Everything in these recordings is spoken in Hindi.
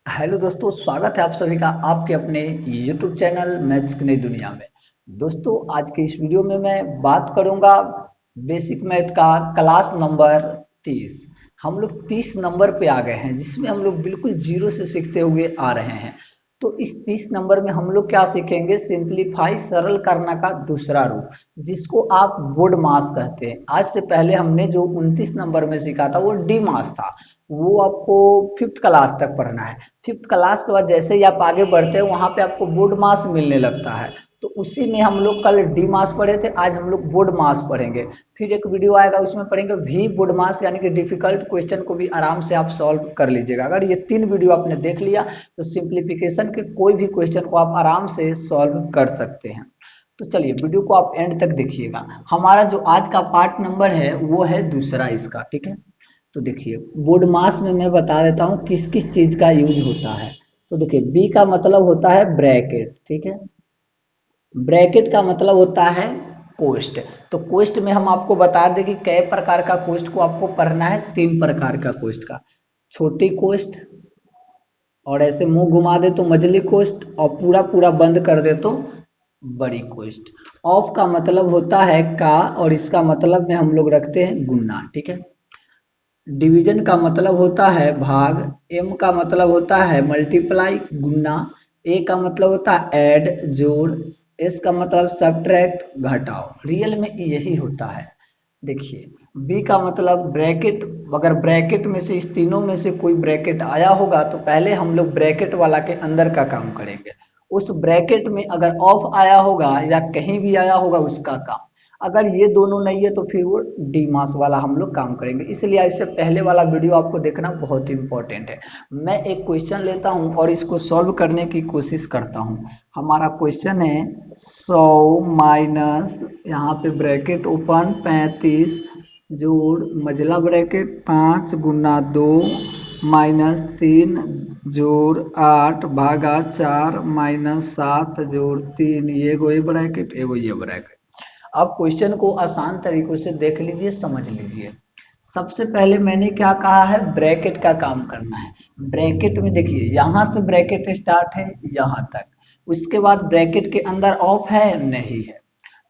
हेलो दोस्तों, स्वागत है आप सभी का आपके अपने YouTube चैनल मैथ्स की नई दुनिया में। दोस्तों, आज के इस वीडियो में मैं बात करूंगा बेसिक मैथ का क्लास नंबर 30। हम लोग 30 नंबर पे आ गए हैं, जिसमें हम लोग बिल्कुल जीरो से सीखते हुए आ रहे हैं। तो इस 30 नंबर में हम लोग क्या सीखेंगे? सिंप्लीफाई, सरल करना का दूसरा रूप, जिसको आप बोर्ड मास कहते हैं। आज से पहले हमने जो 29 नंबर में सीखा था वो डी मास था। वो आपको फिफ्थ क्लास तक पढ़ना है। फिफ्थ क्लास के बाद जैसे ही आप आगे बढ़ते हैं वहां पे आपको बोर्ड मास मिलने लगता है। तो उसी में हम लोग कल डी मास पढ़े थे, आज हम लोग बोर्ड मास पढ़ेंगे। फिर एक वीडियो आएगा उसमें पढ़ेंगे वी बोर्ड मास, यानी कि डिफिकल्ट क्वेश्चन को भी आराम से आप सॉल्व कर लीजिएगा। अगर ये 3 वीडियो आपने देख लिया तो सिंप्लीफिकेशन के कोई भी क्वेश्चन को आप आराम से सॉल्व कर सकते हैं। तो चलिए वीडियो को आप एंड तक देखिएगा। हमारा जो आज का पार्ट नंबर है वो है दूसरा इसका, ठीक है। तो देखिए, बोर्ड मास में मैं बता देता हूँ किस किस चीज का यूज होता है। तो देखिए, बी का मतलब होता है ब्रैकेट, ठीक है। ब्रैकेट का मतलब होता है कोष्ट। तो कोष्ट में हम आपको बता दें कि कई प्रकार का कोष्ट को आपको पढ़ना है। 3 प्रकार का कोष्ट का, छोटी कोष्ट, और ऐसे मुंह घुमा दे तो मझली कोष्ट, और पूरा पूरा बंद कर दे तो बड़ी कोष्ट। ऑफ का मतलब होता है का, और इसका मतलब में हम लोग रखते हैं गुना, ठीक है। डिवीजन का मतलब होता है भाग। एम का मतलब होता है मल्टीप्लाई, गुना। ए का मतलब होता है ऐड, जोड़। एस का मतलब सब्ट्रैक्ट, घटाओ। रियल में यही होता है। देखिए, बी का मतलब ब्रैकेट। अगर ब्रैकेट में से इस तीनों में से कोई ब्रैकेट आया होगा तो पहले हम लोग ब्रैकेट वाला के अंदर का काम करेंगे। उस ब्रैकेट में अगर ऑफ आया होगा या कहीं भी आया होगा उसका काम। अगर ये दोनों नहीं है तो फिर वो डी मास वाला हम लोग काम करेंगे। इसलिए इससे पहले वाला वीडियो आपको देखना बहुत इंपॉर्टेंट है। मैं एक क्वेश्चन लेता हूं और इसको सॉल्व करने की कोशिश करता हूं। हमारा क्वेश्चन है 100 माइनस, यहाँ पे ब्रैकेट ओपन, 35 जोड़ मझला ब्रैकेट 5 गुना 2 माइनस 3 जोड़ 8 भागा 4 माइनस 7 जोड़ 3। ये एगो ये ब्रैकेट, एगो ये ब्रैकेट। अब क्वेश्चन को आसान तरीकों से देख लीजिए, समझ लीजिए। सबसे पहले मैंने क्या कहा है? ब्रैकेट का काम करना है। ब्रैकेट में देखिए, यहां से ब्रैकेट स्टार्ट है यहां तक। उसके बाद ब्रैकेट के अंदर ऑफ है नहीं है।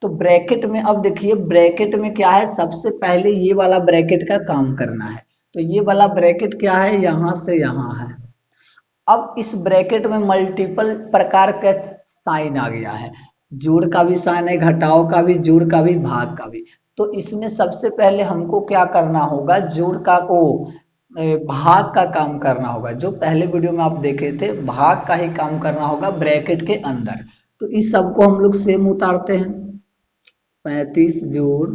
तो ब्रैकेट में अब देखिए, ब्रैकेट में क्या है? सबसे पहले ये वाला ब्रैकेट का काम करना है। तो ये वाला ब्रैकेट क्या है? यहां से यहां है। अब इस ब्रैकेट में मल्टीपल प्रकार का साइन आ गया है। जोड़ का भी साइन है, घटाओ का भी, जोड़ का भी, भाग का भी। तो इसमें सबसे पहले हमको क्या करना होगा? जोड़ का को भाग का काम करना होगा। जो पहले वीडियो में आप देखे थे, भाग का ही काम करना होगा ब्रैकेट के अंदर। तो इस सबको हम लोग सेम उतारते हैं। 35 जोड़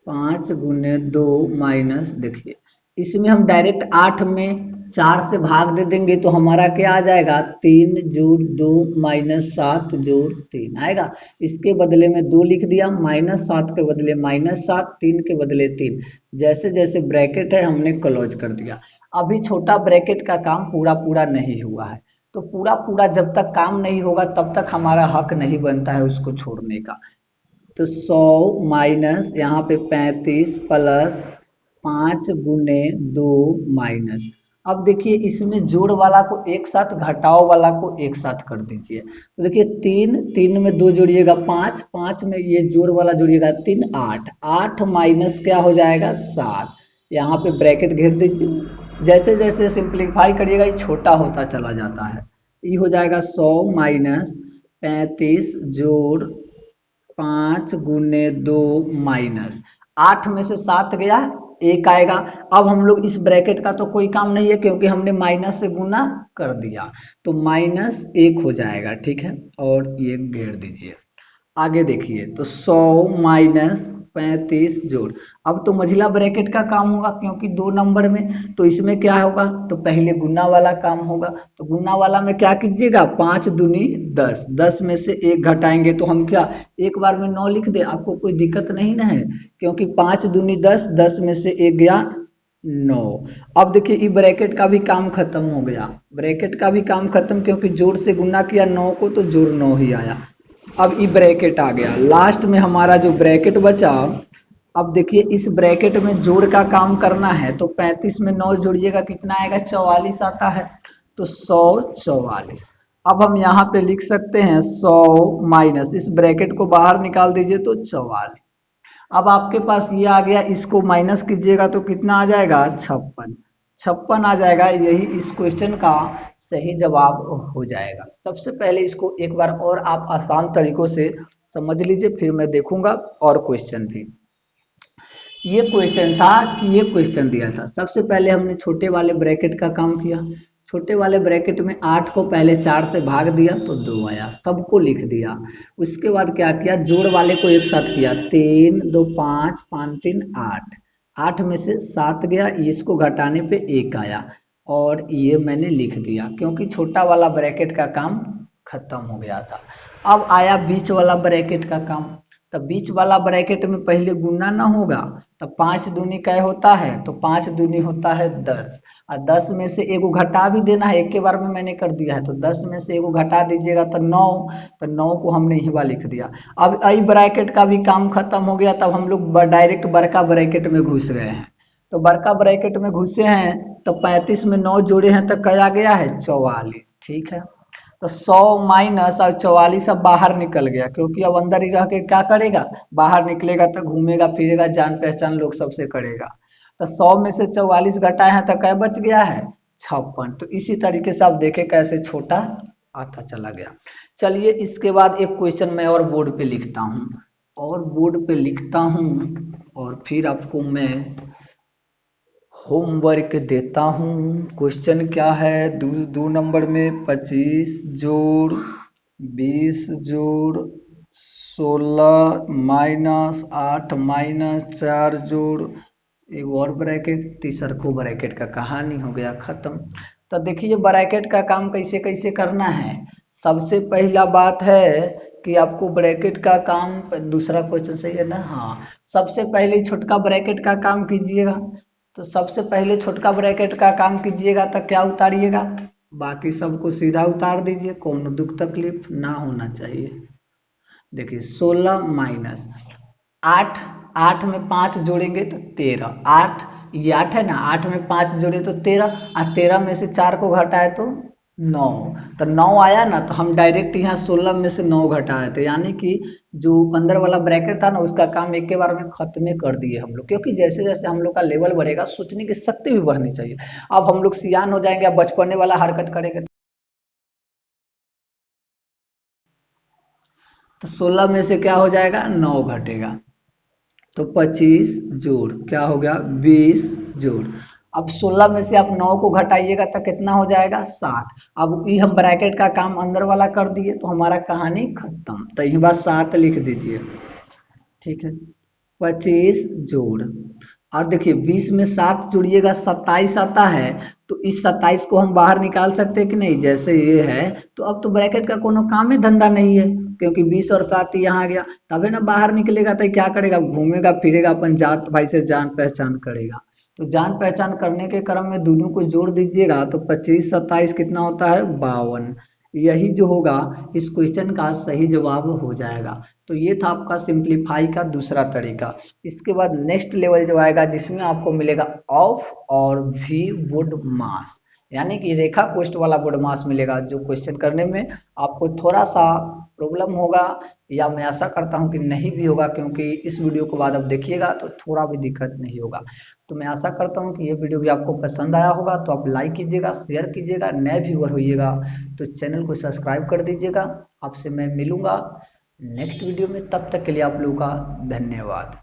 5 गुने 2 माइनस, देखिए इसमें हम डायरेक्ट 8 में 4 से भाग दे देंगे तो हमारा क्या आ जाएगा? 3 जोड़ 2 माइनस 7 जोड़ 3 आएगा। इसके बदले में 2 लिख दिया, -7 के बदले -7, 3 के बदले 3। जैसे जैसे ब्रैकेट है हमने क्लोज कर दिया। अभी छोटा ब्रैकेट का काम पूरा पूरा नहीं हुआ है। तो पूरा पूरा जब तक काम नहीं होगा तब तक हमारा हक नहीं बनता है उसको छोड़ने का। तो 100 माइनस यहाँ पे 35 प्लस 5 गुने 2 माइनस। अब देखिए, इसमें जोड़ वाला को एक साथ, घटाओ वाला को एक साथ कर दीजिए। तो देखिए, 3 में 2 जोड़िएगा 5, 5 में ये जोड़ वाला जोड़िएगा 3, 8, 8 माइनस क्या हो जाएगा? 7। यहाँ पे ब्रैकेट घेर दीजिए। जैसे जैसे सिंप्लीफाई करिएगा ये छोटा होता चला जाता है। ये हो जाएगा 100 माइनस 35 जोड़ 5 गुने 2 माइनस 8 में से 7 गया, एक आएगा। अब हम लोग इस ब्रैकेट का तो कोई काम नहीं है क्योंकि हमने माइनस से गुना कर दिया। तो -1 हो जाएगा, ठीक है। और ये घेर दीजिए। आगे देखिए, तो 100 माइनस 35 जोड़। अब तो मझिला ब्रैकेट का काम होगा क्योंकि 2 नंबर में। तो इसमें क्या होगा? तो पहले गुना वाला काम होगा। तो गुना वाला में क्या कीजिएगा? 5 दूनी 10, 10 में से 1 घटाएंगे तो हम क्या एक बार में 9 लिख दे? आपको कोई दिक्कत नहीं ना है, क्योंकि 5 दूनी 10, 10 में से 1 गया 9। अब देखिए, ये ब्रैकेट का भी काम खत्म हो गया। ब्रैकेट का भी काम खत्म, क्योंकि जोड़ से गुना किया 9 को तो जोड़ 9 ही आया। अब ये ब्रैकेट आ गया, लास्ट में हमारा जो ब्रैकेट बचा। अब देखिए, इस ब्रैकेट में जोड़ का काम करना है तो 35 में 9 जोड़िएगा कितना आएगा? 44 आता है। तो 144। अब हम यहाँ पे लिख सकते हैं 100 माइनस, इस ब्रैकेट को बाहर निकाल दीजिए तो 44। अब आपके पास ये आ गया, इसको माइनस कीजिएगा तो कितना आ जाएगा 56। 56 आ जाएगा, यही इस क्वेश्चन का सही जवाब हो जाएगा। सबसे पहले इसको एक बार और आप आसान तरीकों से समझ लीजिए, फिर मैं देखूंगा और क्वेश्चन भी। ये क्वेश्चन था कि ये क्वेश्चन दिया था, सबसे पहले हमने छोटे वाले ब्रैकेट का काम किया। छोटे वाले ब्रैकेट में 8 को पहले 4 से भाग दिया तो 2 आया, सबको लिख दिया। उसके बाद क्या किया, जोड़ वाले को एक साथ किया, 3 2 5 5 3 8। 8 में से 7 गया, इसको घटाने पे 1 आया और ये मैंने लिख दिया क्योंकि छोटा वाला ब्रैकेट का काम खत्म हो गया था। अब आया बीच वाला ब्रैकेट का काम। तब बीच वाला ब्रैकेट में पहले गुना ना होगा, तब 5 दूनी कै होता है, तो 5 दूनी होता है 10, और 10 में से एगो घटा भी देना है, एक के बार में मैंने कर दिया है, तो 10 में से एगो घटा दीजिएगा तो 9, तो 9 को हमने यहाँ लिख दिया। अब आई ब्रैकेट का भी काम खत्म हो गया, तब हम लोग डायरेक्ट बड़का ब्रैकेट में घुस गए हैं। तो बड़का ब्रैकेट में घुसे हैं तो 35 में 9 जोड़े हैं तो क्या गया है 44। ठीक है, तो 100 माइनस और 44 अब बाहर निकल गया, क्योंकि अब अंदर ही रह के क्या करेगा, बाहर निकलेगा तो घूमेगा फिरेगा, जान पहचान लोग सबसे करेगा। तो 100 में से 44 घटाए हैं तो क्या बच गया है 56। तो इसी तरीके से आप देखें कैसे छोटा आता चला गया। चलिए इसके बाद एक क्वेश्चन मैं और बोर्ड पे लिखता हूँ, और बोर्ड पे लिखता हूँ और फिर आपको मैं होमवर्क देता हूँ। क्वेश्चन क्या है, दो नंबर में 25 जोड़ 20 जोड़ 16 माइनस 8 माइनस 4 जोड़ एक और ब्रैकेट, तीसर को ब्रैकेट का कहानी हो गया खत्म। तो देखिए ब्रैकेट का काम कैसे कैसे करना है। सबसे पहला बात है कि आपको ब्रैकेट का काम, दूसरा क्वेश्चन सही है ना, हाँ। सबसे पहले छोटका ब्रैकेट का काम कीजिएगा, तो सबसे पहले छोटका ब्रैकेट का काम कीजिएगा तो क्या उतारिएगा, बाकी सबको सीधा उतार दीजिए, कौन दुख तकलीफ ना होना चाहिए। देखिए 16 माइनस 8, 8 में 5 जोड़ेंगे तो 13, 8 ये 8 है ना, 8 में 5 जोड़े तो 13, और 13 में से 4 को घटाए तो 9, तो 9 आया ना, तो हम डायरेक्ट यहाँ 16 में से 9 घटा रहे थे, यानी कि जो अंदर वाला ब्रैकेट था ना उसका काम एक के बार में खत्म कर दिए हम लोग, क्योंकि जैसे जैसे हम लोग का लेवल बढ़ेगा सोचने की शक्ति भी बढ़नी चाहिए। अब हम लोग सियान हो जाएंगे, अब बचपने वाला हरकत करेंगे, तो 16 में से क्या हो जाएगा 9 घटेगा, तो 25 जोड़ क्या हो गया 20 जोड़। अब 16 में से आप 9 को घटाइएगा तो कितना हो जाएगा 60। अब ये हम ब्रैकेट का काम अंदर वाला कर दिए तो हमारा कहानी खत्म, तो यही बात 7 लिख दीजिए। ठीक है, 25 जोड़, और देखिए 20 में 7 जोड़िएगा 27 आता है, तो इस 27 को हम बाहर निकाल सकते हैं कि नहीं, जैसे ये है तो अब तो ब्रैकेट का कोनो काम ही धंधा नहीं है, क्योंकि 20 और 7 यहाँ आ गया, तभी ना बाहर निकलेगा तो क्या करेगा, घूमेगा फिरेगा, अपन जात भाई से जान पहचान करेगा। तो जान पहचान करने के क्रम में दोनों को जोड़ दीजिएगा तो 25 27 कितना होता है 52। यही जो होगा इस क्वेश्चन का सही जवाब हो जाएगा। तो ये था आपका सिंप्लीफाई का दूसरा तरीका। इसके बाद नेक्स्ट लेवल जो आएगा जिसमें आपको मिलेगा ऑफ और वी वुड मास, यानी कि रेखा कोष्ठ वाला वुड मास मिलेगा, जो क्वेश्चन करने में आपको थोड़ा सा प्रॉब्लम होगा, या मैं आशा करता हूं कि नहीं भी होगा, क्योंकि इस वीडियो के बाद अब देखिएगा तो थोड़ा भी दिक्कत नहीं होगा। तो मैं आशा करता हूं कि ये वीडियो भी आपको पसंद आया होगा, तो आप लाइक कीजिएगा, शेयर कीजिएगा, नए व्यूअर होइएगा तो चैनल को सब्सक्राइब कर दीजिएगा। आपसे मैं मिलूंगा नेक्स्ट वीडियो में, तब तक के लिए आप लोगों का धन्यवाद।